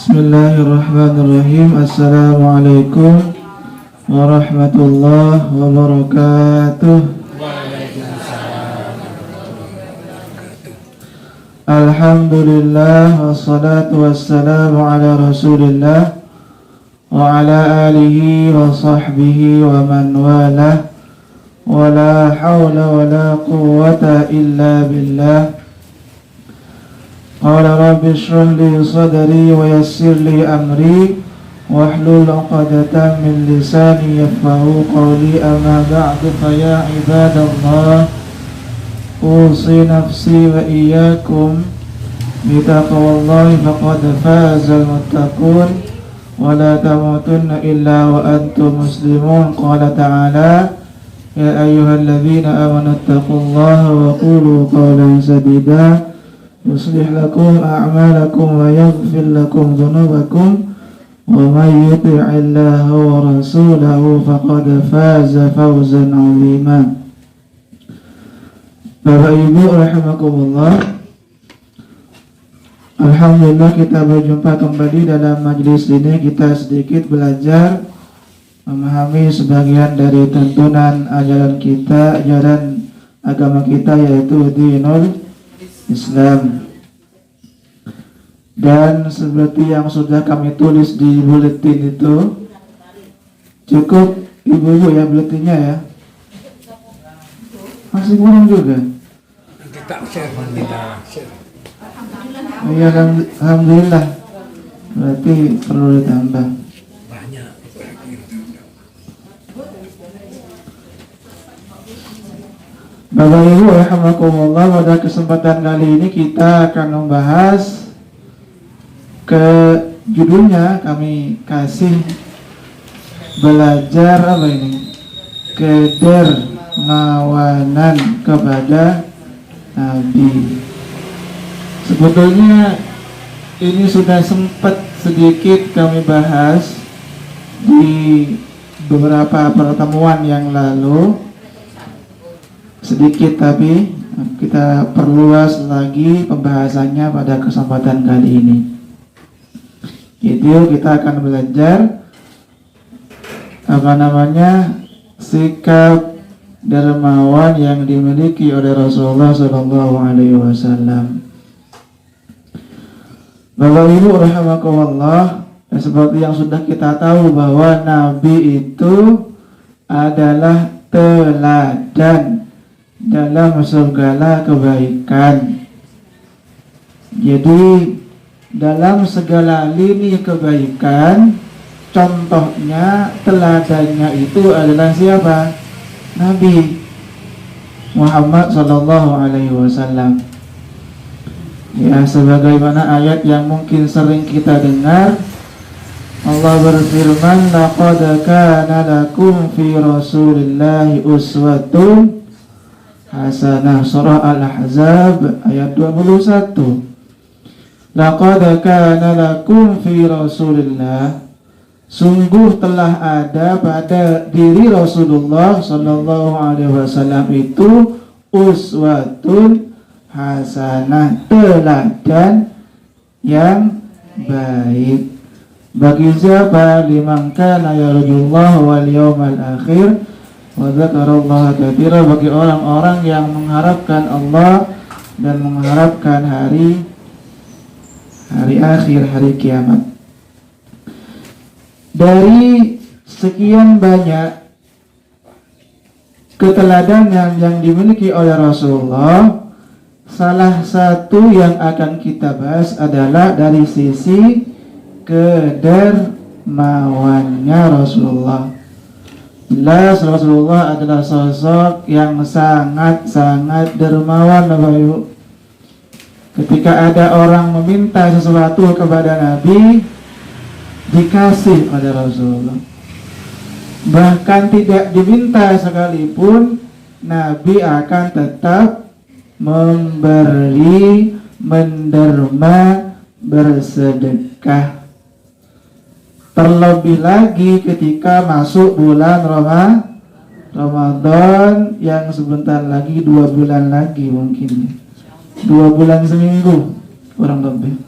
Bismillahirrahmanirrahim. Assalamualaikum warahmatullahi wabarakatuh. Alhamdulillah wassalatu wassalamu ala Rasulillah wa ala alihi wa sahbihi wa man walah. Wa la hawla wa la quwwata illa billah. Qala rabbi shrah li sadri wa yassir li amri wahlul 'uqdatam min lisani yafqahu qawli. Amma ba'du, fa ya ibadallah, usi nafsi wa iyyakum bitaqwallahi faqad fazal muttaqun wa la tamutunna illa wa antum muslimun. Qala ta'ala ya ayyuhalladzina amanu taqullaha wa qulu qawlan sadida yuslih lakum a'malakum wa yaghfir lakum dhunubakum wa may yuti'illaha wa rasulahu faqad faza fawzan 'azima. Bapak Ibu rahimakumullah, alhamdulillah kita berjumpa kembali dalam majelis ini. Kita sedikit belajar memahami sebagian dari tuntunan ajaran kita, ajaran agama kita, yaitu dinul Islam. Dan seperti yang sudah kami tulis di buletin itu, cukup ibu-ibu ya buletinnya ya. Masih kurang juga. Kita share. Iya, alhamdulillah. Berarti perlu ditambah. Banyak. Bapak Ibu rahimakumullah, pada kesempatan kali ini kita akan membahas judulnya kami kasih belajar apa ini? Kedermawanan kepada Nabi. Sebetulnya ini sudah sempat sedikit kami bahas di beberapa pertemuan yang lalu, sedikit, tapi kita perluas lagi pembahasannya pada kesempatan kali ini. Itu kita akan belajar sikap dermawan yang dimiliki oleh Rasulullah SAW. Bapak Ibu rahimakumullah, seperti yang sudah kita tahu bahwa Nabi itu adalah teladan dalam segala kebaikan. Jadi dalam segala lini kebaikan, contohnya, teladannya itu adalah siapa? Nabi Muhammad SAW. Ya, sebagaimana ayat yang mungkin sering kita dengar, Allah berfirman, laqad kana lakum fi rasulillahi uswatun hasanah. Surah Al-Ahzab ayat 21. Laqad kana lakum fi rasulillah, sungguh telah ada pada diri Rasulullah sallallahu alaihi wasallam itu uswatun hasanah, teladan yang baik. Bagi siapa? Liman kana yarjullaha wal yawmal akhir wa dzakarallaha katsira, bagi orang-orang yang mengharapkan Allah dan mengharapkan hari akhir, hari kiamat. Dari sekian banyak keteladanan yang dimiliki oleh Rasulullah, salah satu yang akan kita bahas adalah dari sisi kedermawannya Rasulullah. Jelas Rasulullah adalah sosok yang sangat-sangat dermawan, Bapak Ibu. Ketika ada orang meminta sesuatu kepada Nabi, dikasih oleh Rasulullah. Bahkan tidak diminta sekalipun, Nabi akan tetap memberi, menderma, bersedekah. Terlebih lagi ketika masuk bulan Ramadan yang sebentar lagi, 2 bulan lagi mungkin, 2 bulan seminggu kurang lebih.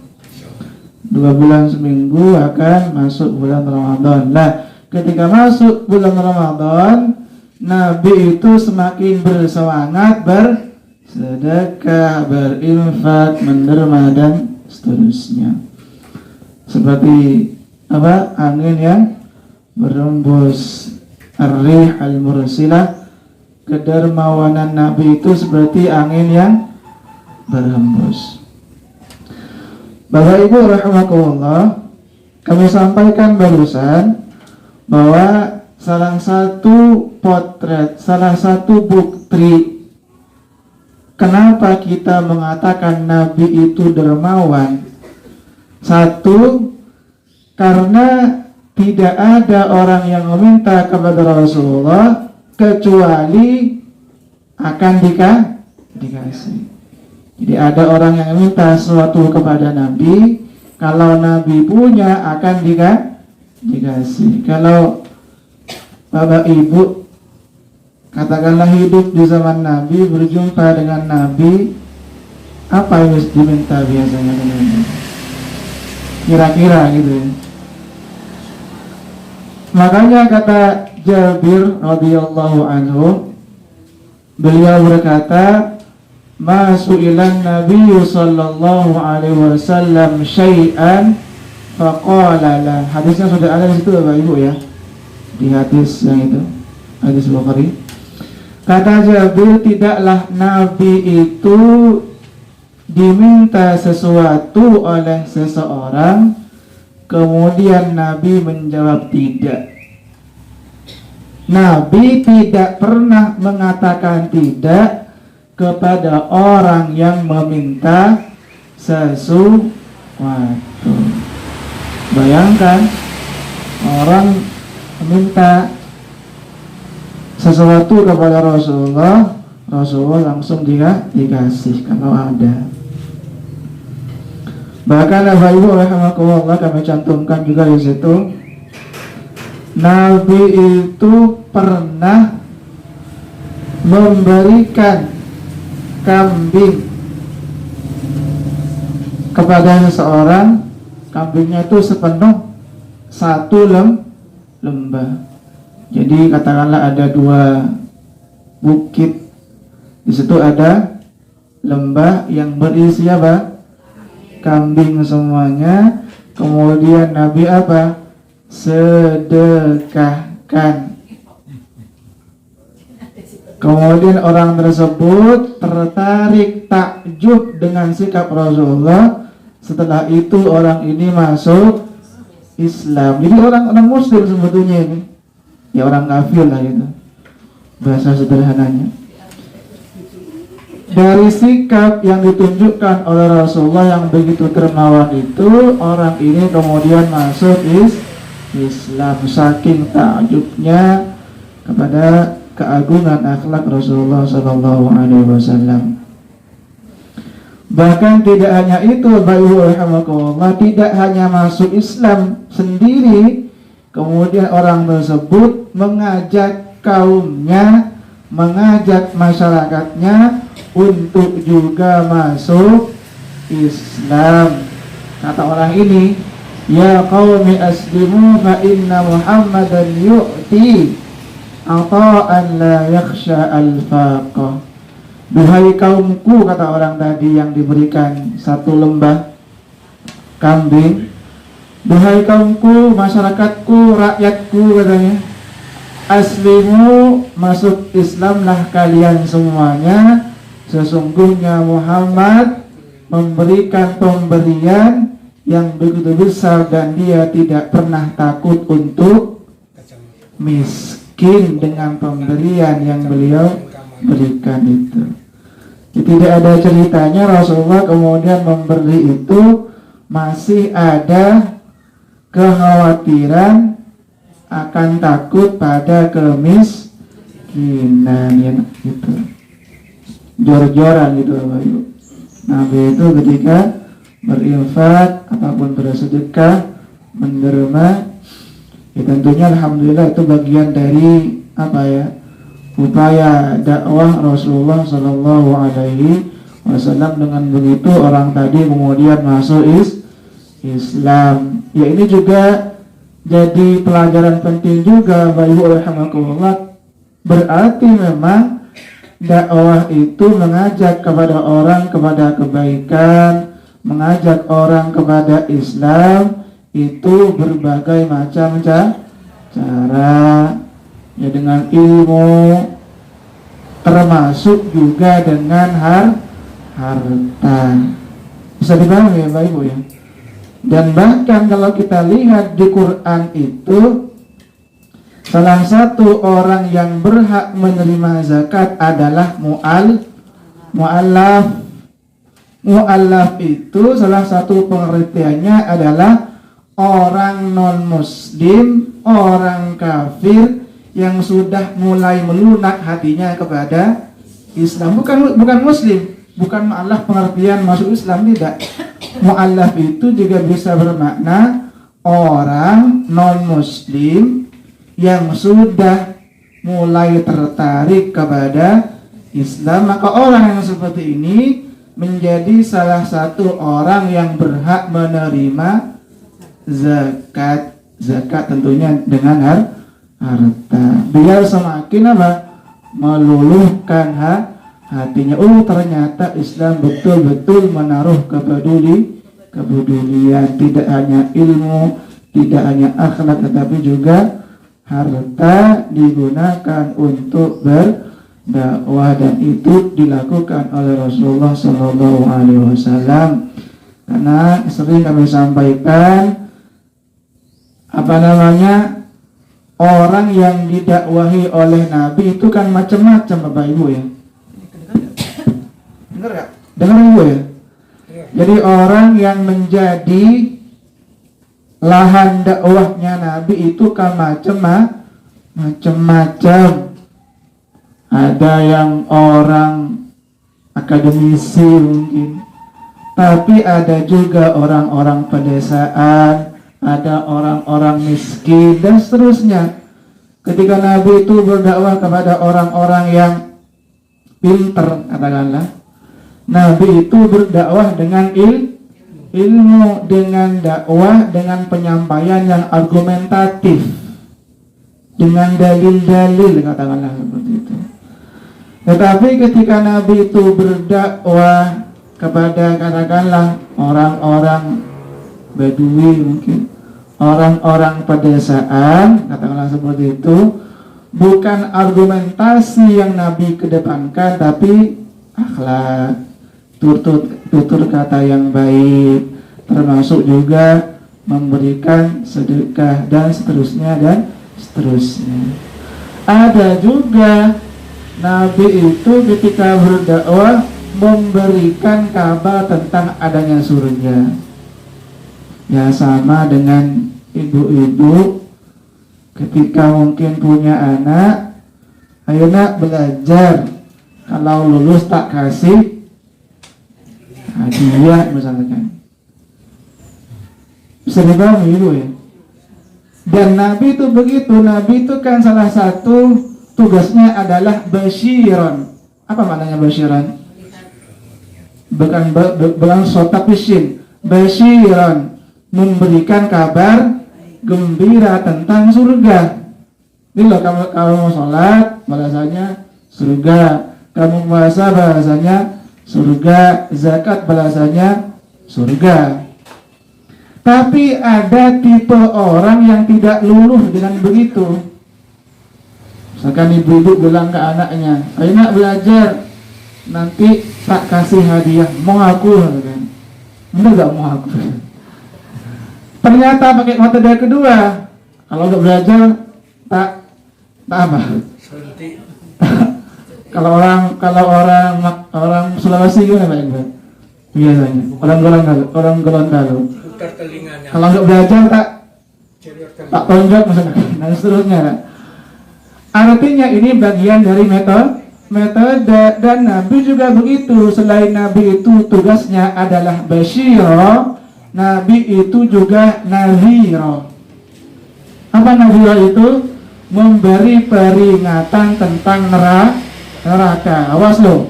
2 bulan seminggu akan masuk bulan Ramadan. Nah, ketika masuk bulan Ramadan, Nabi itu semakin bersemangat bersedekah, berinfak, menderma dan seterusnya. Seperti apa? Angin yang berembus, ar-rih al-mursilah. Kedermawanan Nabi itu seperti angin yang berhembus. Bapak Ibu rahimakumullah, kami sampaikan barusan bahwa salah satu potret, salah satu bukti kenapa kita mengatakan Nabi itu dermawan. Satu, karena tidak ada orang yang meminta kepada Rasulullah kecuali akan dikasih. Jadi ada orang yang minta sesuatu kepada Nabi, kalau Nabi punya akan dikasih. Kalau Bapak Ibu katakanlah hidup di zaman Nabi, berjumpa dengan Nabi, apa yang harus diminta biasanya dengan Nabi? Kira-kira gitu ya. Makanya kata Jabir radhiyallahu anhu, beliau berkata, "Ma su'ilan Nabi sallallahu alaihi wasallam syai'an faqala la." Hadisnya sudah ada di situ Bapak Ibu ya. Di hadis yang itu, hadis Bukhari. Kata Jabir, tidaklah Nabi itu diminta sesuatu oleh seseorang kemudian Nabi menjawab tidak. Nabi tidak pernah mengatakan tidak kepada orang yang meminta sesuatu. Bayangkan orang meminta sesuatu kepada Rasulullah, Rasulullah langsung dikasih kalau ada. Bahkan Bapak Ibu rahimakumullah, kami cantumkan juga di situ, Nabi itu pernah memberikan kambing kepada seseorang, kambingnya itu sepenuh satu lembah. Jadi katakanlah ada 2 bukit, di situ ada lembah yang berisi apa? Kambing semuanya. Kemudian Nabi apa? Sedekahkan. Kemudian orang tersebut tertarik, takjub dengan sikap Rasulullah. Setelah itu orang ini masuk Islam. Jadi orang Muslim sebetulnya ini, ya orang kafir lah gitu, bahasa sederhananya. Dari sikap yang ditunjukkan oleh Rasulullah yang begitu dermawan itu, orang ini kemudian masuk Islam saking takjubnya kepada keagungan akhlak Rasulullah Sallallahu Alaihi Wasallam. Bahkan tidak hanya itu, Bapak Rahimahullah, tidak hanya masuk Islam sendiri, kemudian orang tersebut mengajak kaumnya, mengajak masyarakatnya untuk juga masuk Islam. Kata orang ini, "Ya qaumi aslimu fa inna Muhammadan yu'ti ata'an la yakhsha al-faqah." Duhai kaumku, kata orang tadi yang diberikan satu lembah kambing, duhai kaumku, masyarakatku, rakyatku, katanya, aslimu, masuk Islamlah kalian semuanya. Sesungguhnya Muhammad memberikan pemberian yang begitu besar dan dia tidak pernah takut untuk miskin dengan pemberian yang beliau berikan itu. Tidak ada ceritanya Rasulullah kemudian memberi itu masih ada kekhawatiran akan takut pada kemiskinan ya, gitu. Jor-joran gitu Bapak Ibu. Nabi itu ketika berinfak ataupun bersedekah, menderma, ya tentunya alhamdulillah itu bagian dari apa ya, upaya dakwah Rasulullah Sallallahu Alaihi Wasallam. Dengan begitu orang tadi kemudian masuk Islam. Ya, ini juga jadi pelajaran penting juga Bapak Ibu rahimakumullah. Berarti memang dakwah itu mengajak kepada orang kepada kebaikan, mengajak orang kepada Islam itu berbagai macam cara, ya, dengan ilmu, termasuk juga dengan harta. Bisa dipahami ya Bapak Ibu ya. Dan bahkan kalau kita lihat di Quran itu, salah satu orang yang berhak menerima zakat adalah mu'allaf. Mu'allaf itu salah satu pengertiannya adalah orang non-muslim, orang kafir yang sudah mulai melunak hatinya kepada Islam. Bukan muslim, bukan mu'allaf pengertian masuk Islam, tidak. Mu'allaf itu juga bisa bermakna orang non-muslim yang sudah mulai tertarik kepada Islam. Maka orang yang seperti ini menjadi salah satu orang yang berhak menerima zakat. Zakat tentunya dengan harta, biar semakin meluluhkan hatinya. Oh, ternyata Islam betul-betul menaruh kepedulian, tidak hanya ilmu, tidak hanya akhlak, tetapi juga harta digunakan untuk berdakwah, dan itu dilakukan oleh Rasulullah Shallallahu Alaihi Wasallam. Karena sering kami sampaikan, orang yang didakwahi oleh Nabi itu kan macam-macam Bapak Ibu ya. Dengar gak? Dengar Ibu ya? Jadi orang yang menjadi lahan dakwahnya Nabi itu kan macam-macam. Ada yang orang akademisi mungkin, tapi ada juga orang-orang pedesaan, ada orang-orang miskin, dan seterusnya. Ketika Nabi itu berdakwah kepada orang-orang yang pinter, katakanlah, Nabi itu berdakwah dengan ilmu, dengan dakwah, dengan penyampaian yang argumentatif, dengan dalil-dalil, katakanlah seperti itu. Tetapi ketika Nabi itu berdakwah kepada, katakanlah, orang-orang Badui mungkin, orang-orang pedesaan, katakanlah seperti itu, bukan argumentasi yang Nabi kedepankan, tapi akhlak, tutur kata yang baik, termasuk juga memberikan sedekah dan seterusnya. Ada juga Nabi itu ketika berdakwah memberikan kabar tentang adanya surga. Ya, sama dengan ibu-ibu ketika mungkin punya anak, ayo nak belajar, kalau lulus tak kasih hadiah misalkan. Bisa dipahami Ibu ya. Dan Nabi itu begitu. Nabi itu kan salah satu tugasnya adalah basyiran. Apa maknanya basyiran? Bukan sota pisin. Basyiran, memberikan kabar gembira tentang surga. Ini loh, kamu mau sholat bahasanya surga, kamu puasa bahasanya surga, zakat bahasanya surga. Tapi ada tipe orang yang tidak luluh dengan begitu. Misalkan ibu-ibu bilang ke anaknya, ayo nak belajar, nanti tak kasih hadiah, mau aku kan? Enggak, gak mau aku. Ternyata pakai metode kedua, kalau nggak belajar tak apa? Kalau orang Sulawesi gimana Pak Iqbal? Biasanya orang Gorontalo. Kalau nggak belajar tak tonjok misalnya, dan seterusnya. Artinya ini bagian dari metode, dan Nabi juga begitu. Selain Nabi itu tugasnya adalah basyira, Nabi itu juga nadhira. Apa nadhira itu? Memberi peringatan tentang neraka. Awas lo,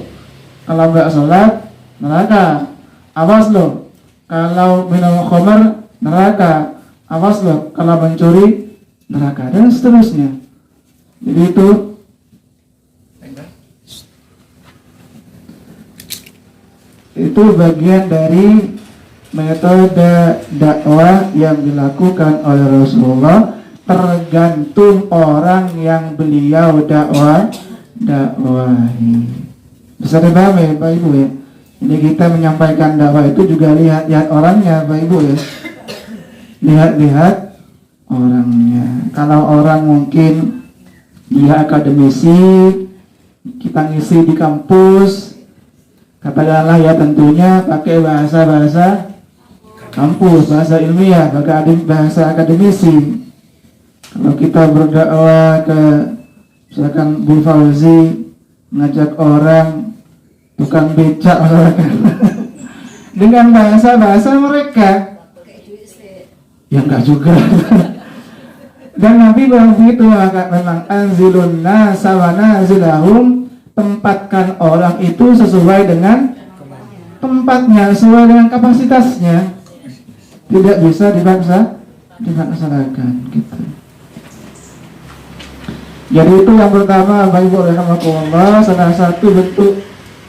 kalau nggak sholat neraka. Awas lo, kalau minum khamar neraka, awas loh kalau mencuri neraka, dan seterusnya. Jadi itu bagian dari metode dakwah yang dilakukan oleh Rasulullah, tergantung orang yang beliau dakwahi. Bisa dipahami Pak Ibu ya? Jadi kita menyampaikan dakwah itu juga lihat orangnya Pak Ibu ya. Lihat orangnya. Kalau orang mungkin dia akademisi, kita ngisi di kampus, katakanlah ya tentunya pakai bahasa kampus, bahasa ilmiah, bahasa akademisi. Kalau kita berdakwah ke misalkan Bu Fauzi, ngajak orang tukang becak dengan bahasa mereka, ya enggak juga. Dan Nabi bilang begitu, memang anzilun nasa wa nazilahum, tempatkan orang itu sesuai dengan tempatnya, sesuai dengan kapasitasnya, tidak bisa dipaksanakan gitu. Jadi itu yang pertama, Bapak Ibu rahimakumullah, salah satu bentuk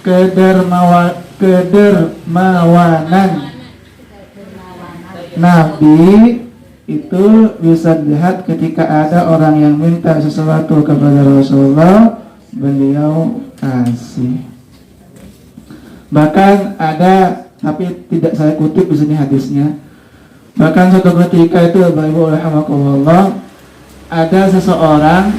kedermawanan Nabi itu bisa dilihat ketika ada orang yang minta sesuatu kepada Rasulullah, beliau kasih. Bahkan ada, tapi tidak saya kutip di sini hadisnya. Bahkan suatu ketika itu, Bapak Ibu rahimakumullah, ada seseorang